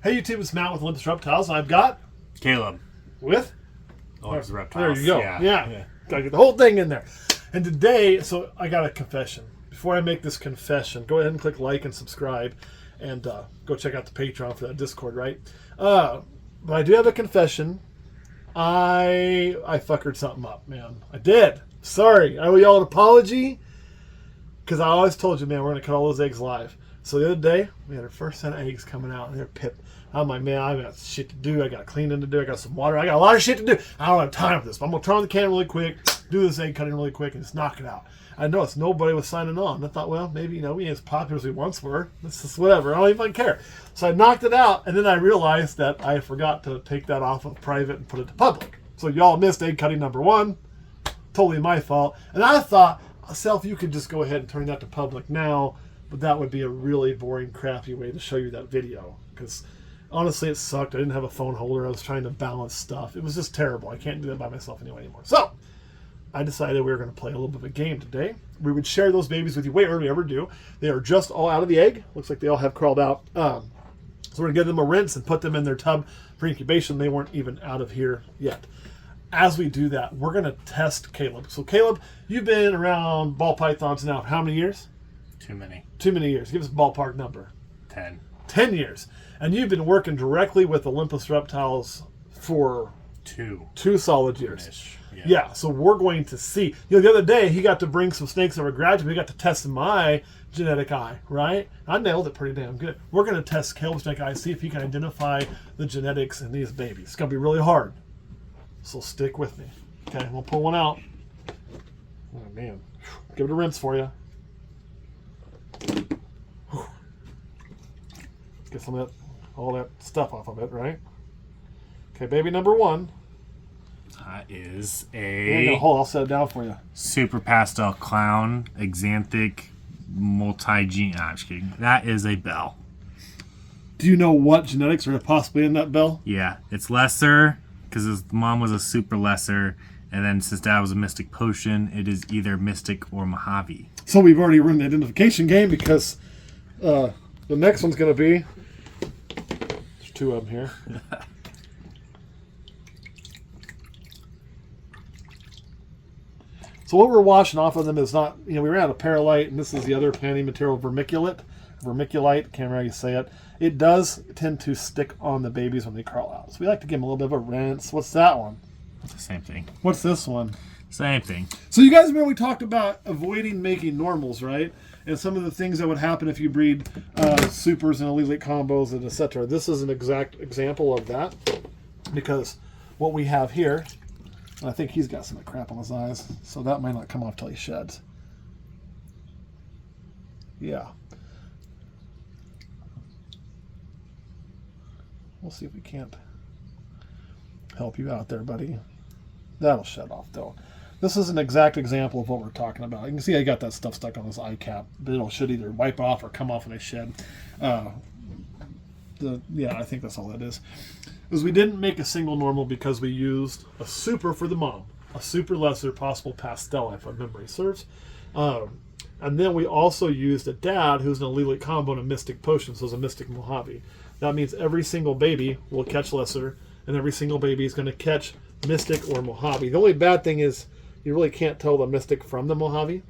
Hey YouTube, it's Matt with Olympus Reptiles. I've got Caleb with Olympus Reptiles. There you go. Yeah. Gotta get the whole thing in there. And today, so I got a confession. Before I make this confession, go ahead and click like and subscribe, and go check out the Patreon for that Discord, right? But I do have a confession. I fuckered something up, man. I did. Sorry. I owe y'all an apology, because I always told you, man, we're gonna cut all those eggs live. So the other day, we had our first set of eggs coming out, and they're pipped. I'm like, man, I got shit to do. I got cleaning to do. I got some water. I got a lot of shit to do. I don't have time for this. But I'm going to turn on the camera really quick, do this egg cutting really quick, and just knock it out. I noticed nobody was signing on. I thought, well, maybe, we ain't as popular as we once were. This is whatever. I don't even care. So I knocked it out, and then I realized that I forgot to take that off of private and put it to public. So y'all missed egg cutting number 1. Totally my fault. And I thought, Self, you could just go ahead and turn that to public now, but that would be a really boring, crappy way to show you that video. Because honestly, it sucked. I didn't have a phone holder. I was trying to balance stuff. It was just terrible. I can't do that by myself anymore. So I decided we were going to play a little bit of a game today. We would share those babies with you way earlier than we ever do. They are just all out of the egg. Looks like they all have crawled out. So we're going to give them a rinse and put them in their tub for incubation. They weren't even out of here yet. As we do that, we're going to test Caleb. So Caleb, you've been around ball pythons now for how many years? Too many. Too many years. Give us a ballpark number. 10. 10 years. And you've been working directly with Olympus Reptiles for two solid years. Yeah, so we're going to see. The other day, he got to bring some snakes over graduate. We got to test my genetic eye, right? I nailed it pretty damn good. We're going to test Caleb's genetic eye, see if he can identify the genetics in these babies. It's going to be really hard. So stick with me. Okay, we'll pull one out. Oh, man. Give it a rinse for you. Get some of that, all that stuff off of it, right? Okay, baby number 1. That is I'll set it down for you. Super Pastel Clown Xanthic Multi-Gene. I'm just kidding. That is a bell. Do you know what genetics are possibly in that bell? Yeah, it's lesser because his mom was a super lesser, and then since dad was a Mystic Potion, it is either Mystic or Mojave. So we've already run the identification game because the next one's going to be... There's 2 of them here. So what we're washing off of them is not, we ran out of Paralite, and this is the other planting material, Vermiculite, can't remember how you say it. It does tend to stick on the babies when they crawl out. So we like to give them a little bit of a rinse. What's that one? It's the same thing. What's this one? Same thing. So you guys remember we talked about avoiding making normals, right? And some of the things that would happen if you breed supers and elite combos and etc. This is an exact example of that, because what we have here, and I think he's got some crap on his eyes, so that might not come off till he sheds. Yeah. We'll see if we can't help you out there, buddy. That'll shed off, though. This is an exact example of what we're talking about. You can see I got that stuff stuck on his eye cap, but it should either wipe off or come off when I shed. Yeah, I think that's all that is. Is we didn't make a single normal because we used a super for the mom, a super lesser possible pastel, if my memory serves. And then we also used a dad who's an elite combo and a Mystic Potion, so it's a Mystic Mojave. That means every single baby will catch lesser, and every single baby is going to catch Mystic or Mojave. The only bad thing is you really can't tell the Mystic from the Mojave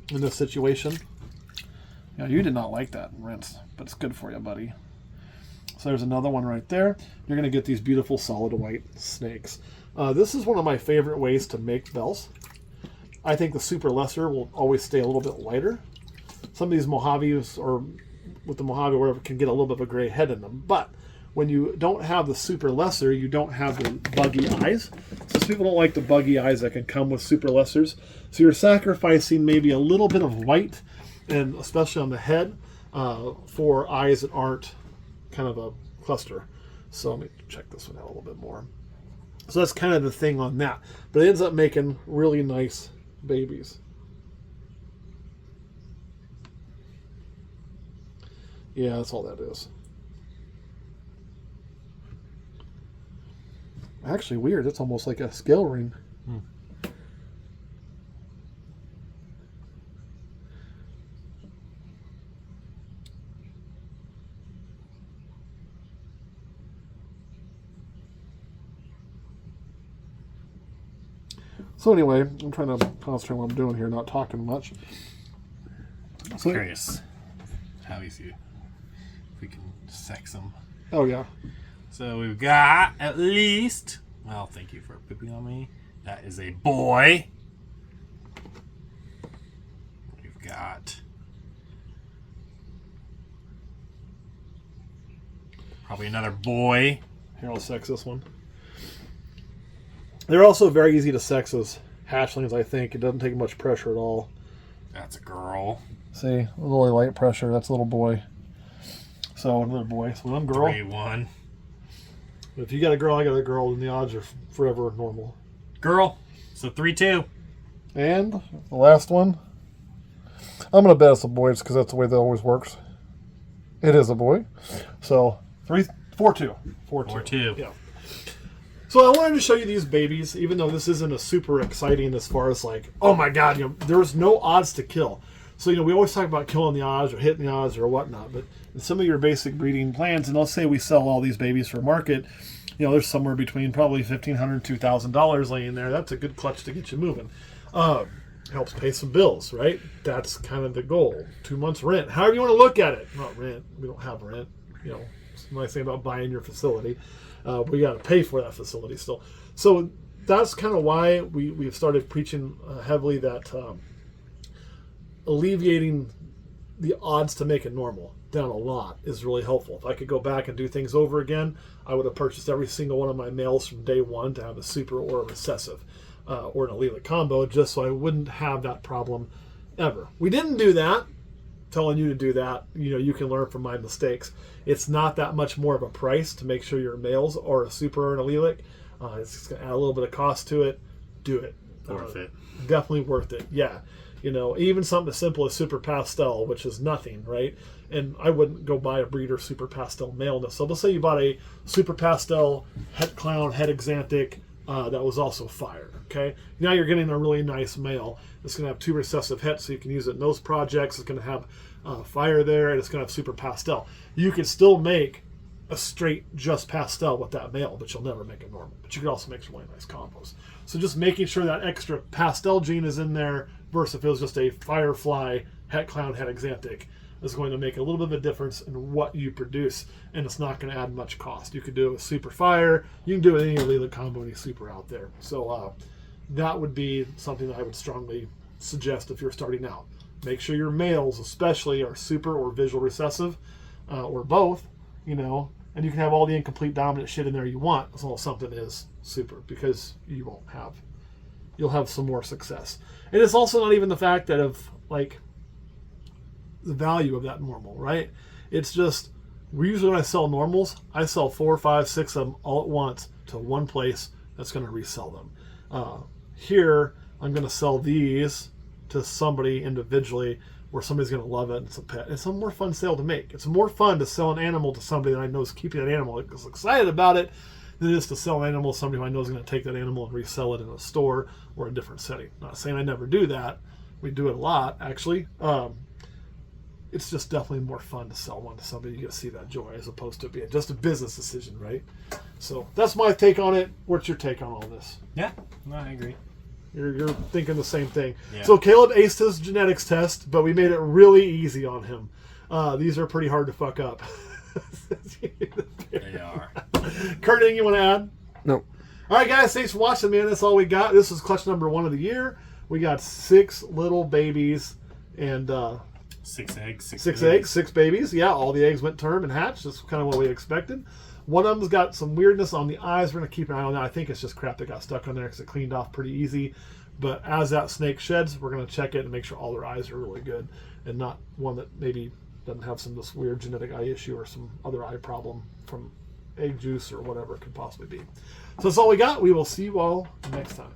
in this situation. You did not like that rinse, but it's good for you, buddy. So there's another one right there. You're going to get these beautiful solid white snakes. This is one of my favorite ways to make bells. I think the super lesser will always stay a little bit lighter. Some of these Mojaves, or with the Mojave or whatever, can get a little bit of a gray head in them. But when you don't have the super lesser, you don't have the buggy eyes. So people don't like the buggy eyes that can come with super lessers. So you're sacrificing maybe a little bit of white, and especially on the head, for eyes that aren't kind of a cluster. So let me check this one out a little bit more. So that's kind of the thing on that. But it ends up making really nice babies. Yeah, that's all that is. Actually, weird. It's almost like a scale ring. So anyway, I'm trying to concentrate on what I'm doing here, not talking much. So, Curious how easy, if we can sex them. oh yeah. So we've got at least, well, thank you for pooping on me. That is a boy. We've got probably another boy. Here, I'll sex this one. They're also very easy to sex as hatchlings, I think. It doesn't take much pressure at all. That's a girl. See, a little light pressure. That's a little boy. So another boy. So one girl. 3-1. If you got a girl, I got a girl, then the odds are forever normal. Girl. So 3-2. And the last one. I'm going to bet it's a boy just because that's the way that always works. It is a boy. So 4-2. 4-2. Yeah. So I wanted to show you these babies, even though this isn't a super exciting as far as like, oh my God, there's no odds to kill. So, we always talk about killing the odds or hitting the odds or whatnot, but in some of your basic breeding plans, and let's say we sell all these babies for market, there's somewhere between probably $1,500, $2,000 laying there. That's a good clutch to get you moving. Helps pay some bills, right? That's kind of the goal. 2 months rent, however you want to look at it. Not rent. We don't have rent. It's a nice thing about buying your facility. We got to pay for that facility still. So that's kind of why we've started preaching heavily that alleviating the odds to make it normal down a lot is really helpful. If I could go back and do things over again, I would have purchased every single one of my males from day one to have a super or a recessive or an allelic combo, just so I wouldn't have that problem ever. We didn't do that. Telling you to do that, you can learn from my mistakes. It's not that much more of a price to make sure your males are a super or an allelic. It's just going to add a little bit of cost to it. Do it. Worth it. Definitely worth it. Yeah. Even something as simple as super pastel, which is nothing, right? And I wouldn't go buy a breeder super pastel maleness. So let's say you bought a super pastel het clown, het exanthic that was also fire. Okay, now you're getting a really nice male. It's going to have 2 recessive hets, so you can use it in those projects. It's going to have fire there, and it's going to have super pastel. You can still make a straight just pastel with that male, but you'll never make it normal. But you can also make some really nice combos. So just making sure that extra pastel gene is in there versus if it was just a firefly, het clown, het exanthic is going to make a little bit of a difference in what you produce, and it's not going to add much cost. You could do it with super fire. You can do it with any allelic combo, any super out there. So that would be something that I would strongly suggest if you're starting out. Make sure your males especially are super or visual recessive or both, and you can have all the incomplete dominant shit in there you want as long as something is super, because you'll have some more success. And it's also not even the fact that of like the value of that normal, right? It's just, usually when I sell normals, I sell 4, 5, 6 of them all at once to one place that's going to resell them. Here, I'm going to sell these to somebody individually where somebody's going to love it and it's a pet. It's a more fun sale to make. It's more fun to sell an animal to somebody that I know is keeping that animal, is excited about it, than it is to sell an animal to somebody who I know is going to take that animal and resell it in a store or a different setting. Not saying I never do that. We do it a lot, actually. It's just definitely more fun to sell one to somebody. You get to see that joy as opposed to it being just a business decision, right? So that's my take on it. What's your take on all this? Yeah, no, I agree. You're thinking the same thing. Yeah. So Caleb aced his genetics test, but we made it really easy on him. These are pretty hard to fuck up. They are. Kurt, anything you want to add? No. All right, guys. Thanks for watching, man. That's all we got. This is clutch number 1 of the year. We got 6 little babies and 6 eggs. 6 eggs, 6 babies. Yeah, all the eggs went term and hatched. That's kind of what we expected. One of them's got some weirdness on the eyes. We're going to keep an eye on that. I think it's just crap that got stuck on there because it cleaned off pretty easy. But as that snake sheds, we're going to check it and make sure all their eyes are really good and not one that maybe doesn't have some of this weird genetic eye issue or some other eye problem from egg juice or whatever it could possibly be. So that's all we got. We will see you all next time.